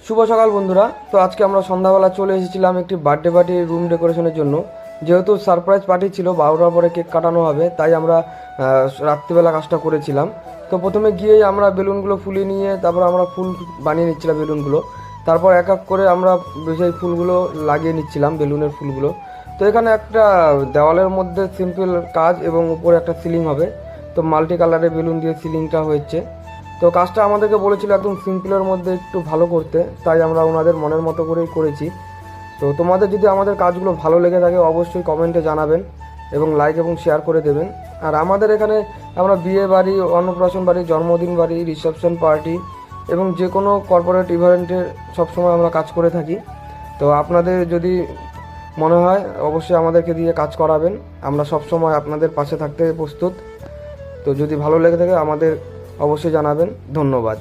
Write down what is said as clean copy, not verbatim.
শুভ সকাল বন্ধুরা। তো আজকে আমরা সন্ধ্যাবেলা চলে এসেছিলাম একটি বার্থডে পার্টি রুম ডেকোরেশনের জন্য। যেহেতু সারপ্রাইজ পার্টি ছিল, 12টার পরে কেক কাটানো হবে, তাই আমরা রাত্রিবেলা কাজটা করেছিলাম। তো প্রথমে গিয়েই আমরা বেলুনগুলো ফুলিয়ে নিয়ে তারপর আমরা ফুল বানিয়ে নিচ্ছিলাম বেলুনগুলো। তারপর এক এক করে আমরা সেই ফুলগুলো লাগিয়ে নিচ্ছিলাম, বেলুনের ফুলগুলো। তো এখানে একটা দেওয়ালের মধ্যে সিম্পল কাজ এবং উপরে একটা সিলিং হবে। তো মাল্টি কালারের বেলুন দিয়ে সিলিংটা হয়েছে। তো কাজটা আমাদেরকে বলেছিল একদম সিম্পলের মধ্যে একটু ভালো করতে, তাই আমরা ওনাদের মনের মতো করেই করেছি। তো তোমাদের যদি আমাদের কাজগুলো ভালো লেগে থাকে অবশ্যই কমেন্টে জানাবেন এবং লাইক এবং শেয়ার করে দেবেন। আর আমাদের এখানে আমরা বিয়ে বাড়ি, অন্নপ্রাশন বাড়ি, জন্মদিন বাড়ি, রিসেপশন পার্টি এবং যে কোনো কর্পোরেট ইভেন্টের সবসময় আমরা কাজ করে থাকি। তো আপনাদের যদি মনে হয় অবশ্যই আমাদেরকে দিয়ে কাজ করাবেন, আমরা সবসময় আপনাদের পাশে থাকতে প্রস্তুত। তো যদি ভালো লেগে থাকে আমাদের অবশ্যই জানাবেন। ধন্যবাদ।